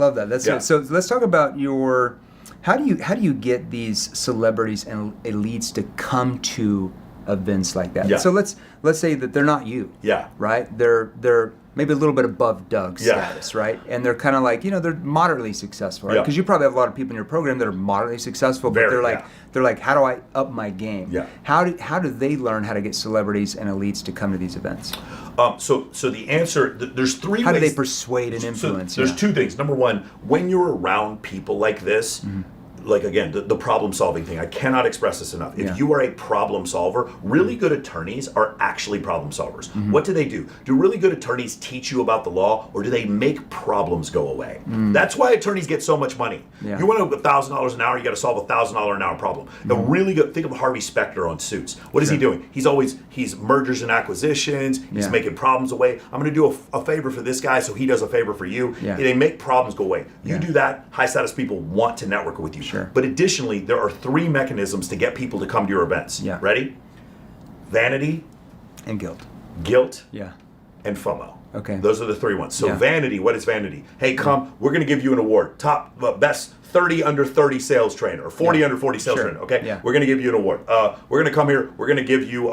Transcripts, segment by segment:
Love that. That's good. So let's talk about your. How do you get these celebrities and elites to come to events like that? Yeah. So let's say that they're not you. Yeah. Right. They're maybe a little bit above Doug's status, right? And they're kind of like, they're moderately successful, right? Because you probably have a lot of people in your program that are moderately successful, but they're like, how do I up my game? Yeah. How do they learn how to get celebrities and elites to come to these events? So the answer, there's three ways. How do they persuade and influence? So there's two things. Number one, when you're around people like this, like again, the problem solving thing, I cannot express this enough. If you are a problem solver, really good attorneys are actually problem solvers. What do? Do really good attorneys teach you about the law, or do they make problems go away? That's why attorneys get so much money. You want $1,000 an hour, you got to solve $1,000 an hour problem. A really good, think of Harvey Specter on Suits. What is he doing? He's mergers and acquisitions, he's making problems away. I'm going to do a favor for this guy, so he does a favor for you. They make problems go away. You do that, high status people want to network with you. But additionally, there are three mechanisms to get people to come to your events. Ready? Vanity. And guilt. Guilt. Yeah. And FOMO. Okay. Those are the three ones. So vanity, what is vanity? Hey, come, we're going to give you an award. Top, best 30 under 30 sales trainer, or 40 under 40 sales trainer, okay? We're going to give you an award. We're going to come here, we're going to give you...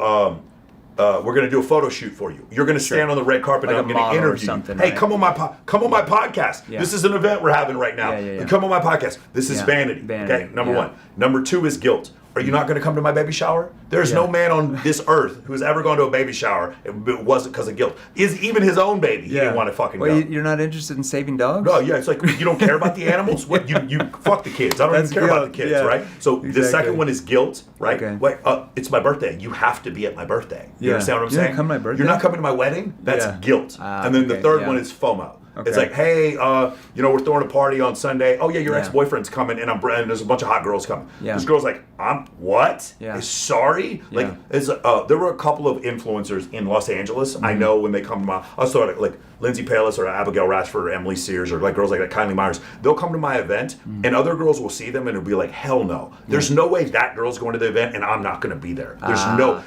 we're going to do a photo shoot for you. You're going to stand on the red carpet and I'm going to interview you. Hey, come on my podcast. This is an event we're having right now. Come on my podcast. This is vanity. Okay, number one. Number two is guilt. Are you not going to come to my baby shower? There's no man on this earth who has ever gone to a baby shower. It wasn't because of guilt. Even his own baby, he didn't want to fucking go. You're not interested in saving dogs? No, it's like you don't care about the animals. What you fuck the kids. I don't even care about the kids, right? So the second one is guilt, right? Okay. Wait, it's my birthday. You have to be at my birthday. You understand what I'm saying? Come to my birthday? You're not coming to my wedding. That's guilt. And then the third one is FOMO. Okay. It's like, hey, we're throwing a party on Sunday. Oh yeah, your ex-boyfriend's coming, and there's a bunch of hot girls coming. This girl's like, I'm what? Sorry. Like, there were a couple of influencers in Los Angeles. I know when they come to my, I saw like Lindsay Palis or Abigail Rashford or Emily Sears or like girls like that, Kylie Myers. They'll come to my event, and other girls will see them and it'll be like, hell no. There's no way that girl's going to the event and I'm not going to be there. There's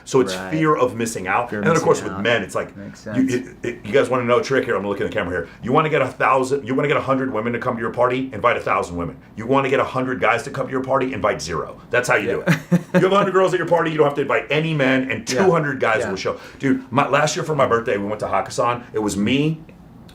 so it's fear of missing out. And then of course with men, it's like, you guys want to know a trick here? I'm gonna look at the camera here. You want to get 1,000, you want to get 100 women to come to your party, invite 1,000 women. You want to get 100 guys to come to your party, invite 0. That's how you do it. You have 100 girls at your party, you don't have to invite any men, and 200 guys will show. Dude, last year for my birthday, we went to Hakkasan. It was me,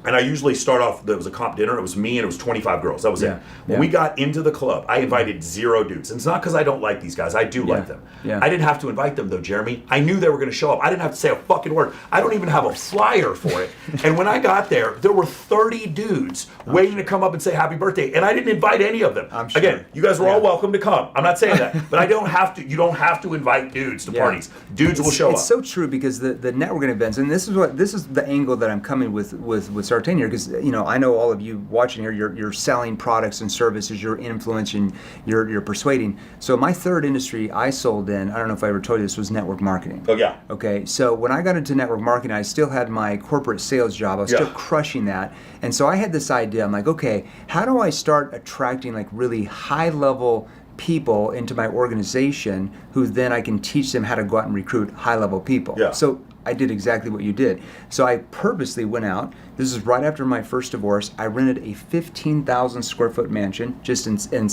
and I usually start off, there was a comp dinner, it was me and it was 25 girls, that was it. When we got into the club, I invited 0 dudes. And it's not because I don't like these guys, I do like them. I didn't have to invite them though, Jeremy. I knew they were going to show up. I didn't have to say a fucking word. I don't even have a flyer for it. And when I got there were 30 dudes waiting to come up and say happy birthday, and I didn't invite any of them. I'm sure. Again, you guys were all welcome to come. I'm not saying that, but you don't have to invite dudes to parties. Dudes will show up. It's so true, because the networking events, and this is the angle that I'm coming with Sartain here, because I know all of you watching here, you're selling products and services, you're influencing, you're persuading. So my third industry I sold in, I don't know if I ever told you this, was network marketing. Oh yeah. Okay, so when I got into network marketing, I still had my corporate sales job. I was still crushing that. And so I had this idea. I'm like, okay, how do I start attracting like really high level people into my organization who then I can teach them how to go out and recruit high level people? So I did exactly what you did. So I purposely went out. This is right after my first divorce. I rented a 15,000 square foot mansion just in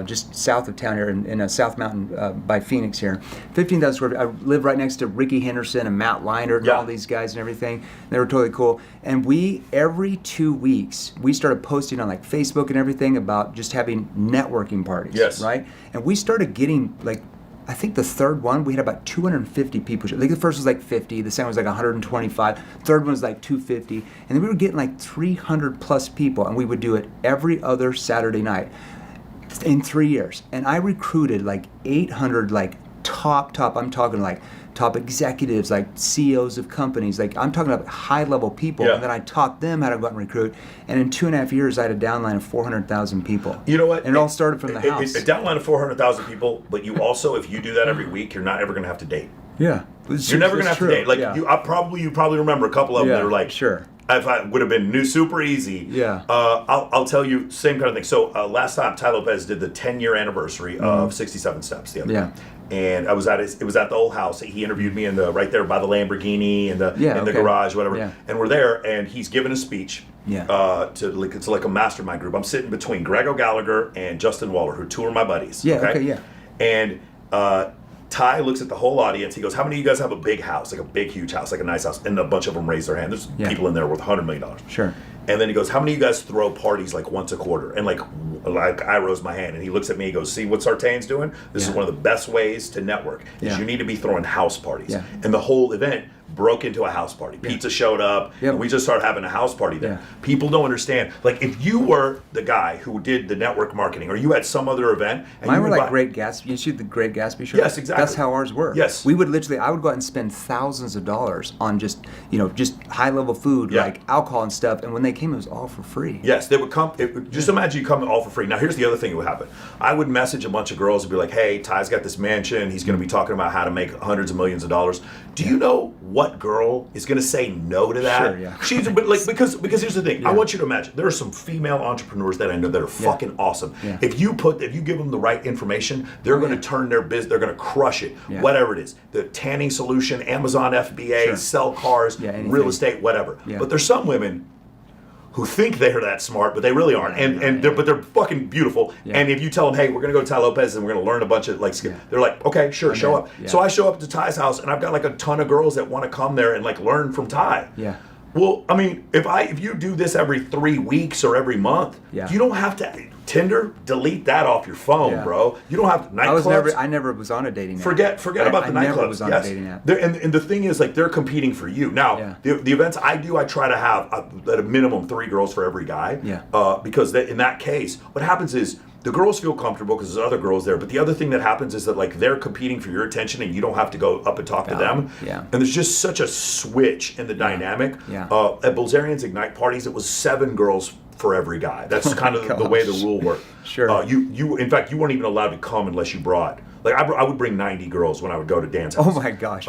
just south of town here in South Mountain by Phoenix here. 15,000 square feet. I lived right next to Ricky Henderson and Matt Leinart and all these guys and everything. They were totally cool. And we, every 2 weeks, we started posting on like Facebook and everything about just having networking parties. Right? And we started getting like, I think the third one, we had about 250 people. Like the first was like 50, the second was like 125, third one was like 250, and then we were getting like 300 plus people, and we would do it every other Saturday night in 3 years. And I recruited like 800 like top, I'm talking like top executives, like CEOs of companies, like I'm talking about high level people, and then I taught them how to go out and recruit, and in 2.5 years I had a downline of 400,000 people. You know what? And it all started from the house. A downline of 400,000 people, but you also, if you do that every week, you're not ever going to have to date. You're never going to have to date. Like you probably remember a couple of them that are like, if I would have been super easy. I'll tell you, same kind of thing. So last time Ty Lopez did the 10-year anniversary of 67 Steps the other day. and I was it was at the old house. He interviewed me right there by the Lamborghini and the garage, whatever. Yeah. And we're there, and he's giving a speech. Yeah. It's like a mastermind group. I'm sitting between Greg O'Gallagher and Justin Waller, who are two of my buddies. Yeah. Okay. Yeah. And Ty looks at the whole audience. He goes, "How many of you guys have a big house, like a big, huge house, like a nice house?" And a bunch of them raise their hand. There's people in there worth $100 million. Sure. And then he goes, "How many of you guys throw parties like once a quarter?" And like I rose my hand, and he looks at me. He goes, "See what Sartain's doing? This is one of the best ways to network. Is you need to be throwing house parties." Yeah. And the whole event broke into a house party. Pizza showed up, and we just started having a house party there. Yeah. People don't understand. Like, if you were the guy who did the network marketing, or you had some other event, and mine were like Great Gatsby. You shoot the Great Gatsby show. Yes, exactly. That's how ours were. Yes, we would literally. I would go out and spend thousands of dollars on just high level food, like alcohol and stuff. And when they came, it was all for free. Yes, they would come. Just imagine you come all for free. Now, here's the other thing that would happen. I would message a bunch of girls and be like, "Hey, Ty's got this mansion. He's going to be talking about how to make hundreds of millions of dollars. Do you know what girl is going to say no to that?" Sure, yeah. because here's the thing. I want you to imagine there are some female entrepreneurs that I know that are fucking awesome. Yeah. If you give them the right information, they're going to turn their business. They're going to crush it. Yeah. Whatever it is, the tanning solution, Amazon FBA, sell cars, real estate, whatever. Yeah. But there's some women who think they're that smart, but they really aren't, but they're fucking beautiful. Yeah. And if you tell them, "Hey, we're gonna go to Ty Lopez and we're gonna learn a bunch of they're like, "Okay, sure, show up." Yeah. So I show up to Ty's house, and I've got like a ton of girls that want to come there and like learn from Ty. Yeah. Well, I mean, if you do this every 3 weeks or every month, you don't have to Tinder. Delete that off your phone, bro. You don't have nightclubs. I never was on a dating app. Forget about the nightclubs. I never was on a dating app. And the thing is, like, they're competing for you. Now, the events I do, I try to have at a minimum 3 girls for every guy. Yeah. Because in that case, what happens is, the girls feel comfortable because there's other girls there. But the other thing that happens is that, like, they're competing for your attention, and you don't have to go up and talk to them. Yeah. And there's just such a switch in the dynamic. Yeah. At Bilzerian's Ignite parties, it was 7 girls for every guy. That's kind of the way the rule worked. Sure. In fact, you weren't even allowed to come unless you brought. Like, I would bring 90 girls when I would go to dance houses. Oh my gosh!